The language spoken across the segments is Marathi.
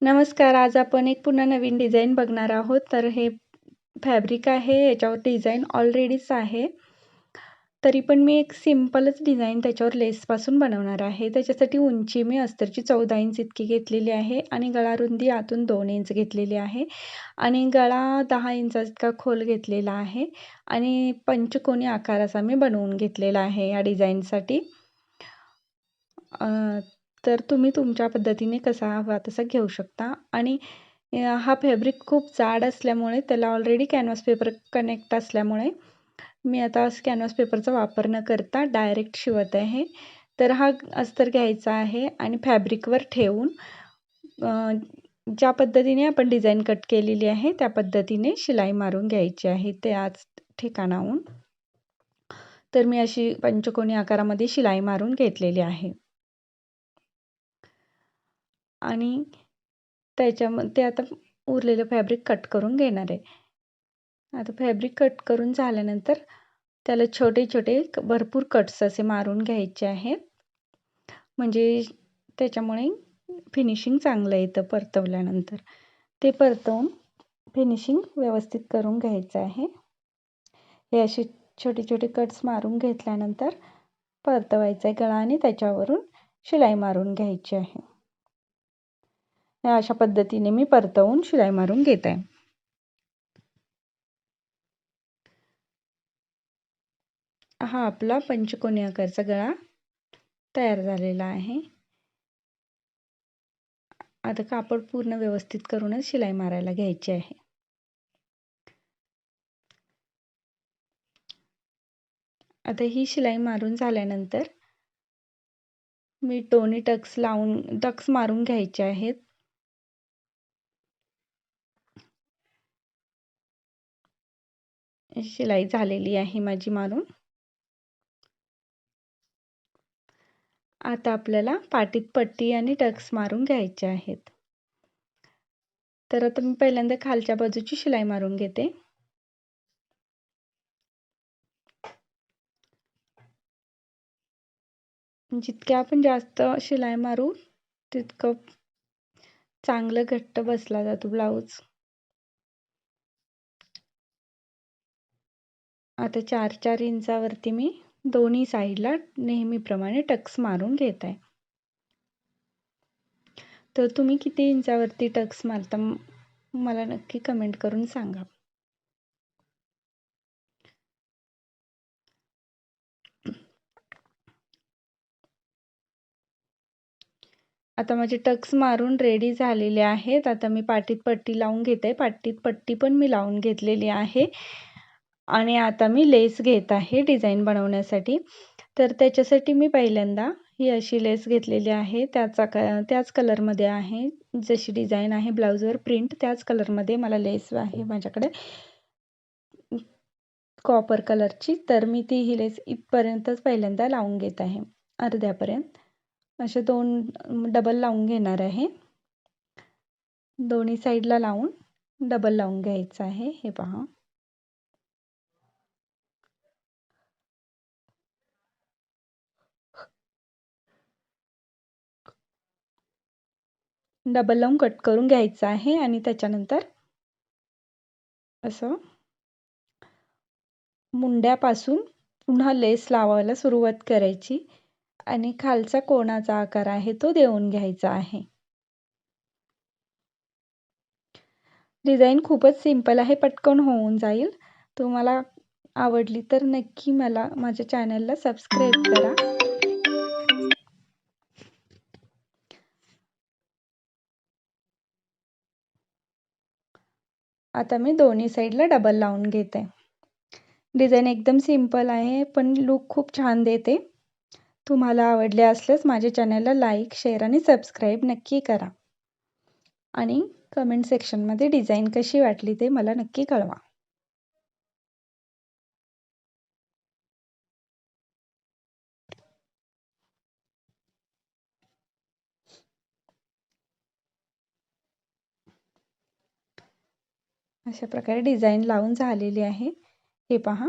नमस्कार. आज आपण एक पुन्हा नवीन डिझाइन बघणार आहोत. तर हे फॅब्रिक आहे, याच्यावर डिझाइन ऑलरेडीच आहे. तरी पण मी एक सिंपलच डिझाइन त्याच्यावर लेसपासून बनवणार आहे. त्याच्यासाठी उंची मी अस्तरची 14 इंच इतकी घेतलेली आहे आणि गळा रुंदी आतून 2 इंच घेतलेली आहे आणि गळा 10 इंच इतका खोल घेतलेला आहे आणि पंचकोनी आकाराचा मी बनवून घेतलेला आहे या डिझाइनसाठी. तर तुम्ही तुमच्या पद्धतीने कसा हवा तसा घेऊ शकता आणि हा फॅब्रिक खूप जाड असल्यामुळे त्याला ऑलरेडी कॅनव्हास पेपर कनेक्ट असल्यामुळे मी आता कॅनव्हास पेपरचा वापर न करता डायरेक्ट शिवत आहे. तर हा अस्तर घ्यायचा आहे आणि फॅब्रिकवर ठेवून ज्या पद्धतीने आपण डिझाईन कट केलेली आहे त्या पद्धतीने शिलाई मारून घ्यायची आहे त्याच ठिकाणाहून. तर मी अशी पंचकोनी आकारामध्ये शिलाई मारून घेतलेली आहे आणि त्याच्यामध्ये आता उरलेलं फॅब्रिक कट करून घेणार आहे. आता फॅब्रिक कट करून झाल्यानंतर त्याला छोटे छोटे भरपूर कट्स असे मारून घ्यायचे आहेत, म्हणजे त्याच्यामुळे फिनिशिंग चांगलं येतं परतवल्यानंतर. ते परतवून फिनिशिंग व्यवस्थित करून घ्यायचं आहे. हे असे छोटे छोटे कट्स मारून घेतल्यानंतर परतवायचं आहे गळा आणि त्याच्यावरून शिलाई मारून घ्यायची आहे. अशा पद्धतीने मी परतवून शिलाई मारून घेत आहे. हा आपला पंचकोनी आकारचा गळा तयार झालेला आहे. आता कापड पूर्ण व्यवस्थित करूनच शिलाई मारायला घ्यायची आहे. आता ही शिलाई मारून झाल्यानंतर मी दोन्ही टक्स मारून घ्यायचे आहेत. शिलाई झालेली आहे माझी मारून. आता आपल्याला पाठीत पट्टी आणि टक्स मारून घ्यायचे आहेत. तर आता मी पहिल्यांदा खालच्या बाजूची शिलाई मारून घेते. जितक्या आपण जास्त शिलाई मारू तितकं चांगलं घट्ट बसला जातो ब्लाऊज. आता 4-4 इंचावरती मी दोन्ही साईडला नेहमीप्रमाणे टक्स मारून घेत आहे. तर तुम्ही किती इंचावरती टक्स मारता मला नक्की कमेंट करून सांगा. आता माझे टक्स मारून रेडी झालेले आहेत. आता मी पाठीत पट्टी लावून घेते. पाठीत पट्टी पण मी लावून घेतलेली आहे आणि आता मी लेस घेत आहे डिझाईन बनवण्यासाठी. तर त्याच्यासाठी मी पहिल्यांदा ही अशी लेस घेतलेली आहे. त्याच कलरमध्ये आहे, जशी डिझाईन आहे ब्लाऊजवर प्रिंट त्याच कलरमध्ये मला लेस आहे माझ्याकडे, कॉपर कलरची. तर मी ही लेस इथपर्यंतच पहिल्यांदा लावून घेत आहे, अर्ध्यापर्यंत. असे 2 डबल लावून घेणार आहे. दोन्ही साईडला लावून डबल लावून घ्यायचं आहे. हे पहा. डबल लावून कट करून घ्यायचं आहे आणि त्याच्यानंतर असं मुंड्यापासून पुन्हा लेस लावायला सुरुवात करायची आणि खालचा कोणाचा आकार आहे तो देऊन घ्यायचा आहे. डिझाईन खूपच सिंपल आहे, पटकन होऊन जाईल. तुम्हाला आवडली तर नक्की माझ्या चॅनलला सबस्क्राईब करा. आता मी दोन्ही साईडला डबल लावून घेते. डिझाईन एकदम सिंपल आहे पण लुक खूप छान देते. तुम्हाला आवडले असल्यास माझ्या चॅनलला लाईक, शेअर आणि सबस्क्राईब नक्की करा आणि कमेंट सेक्शनमध्ये डिझाईन कशी वाटली ते मला नक्की कळवा. अशा प्रकारे डिझाईन लावून झालेली आहे. हे पहा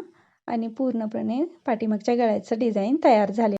आणि पूर्णपणे पाठीमागच्या गळ्याचं डिझाईन तयार झाले.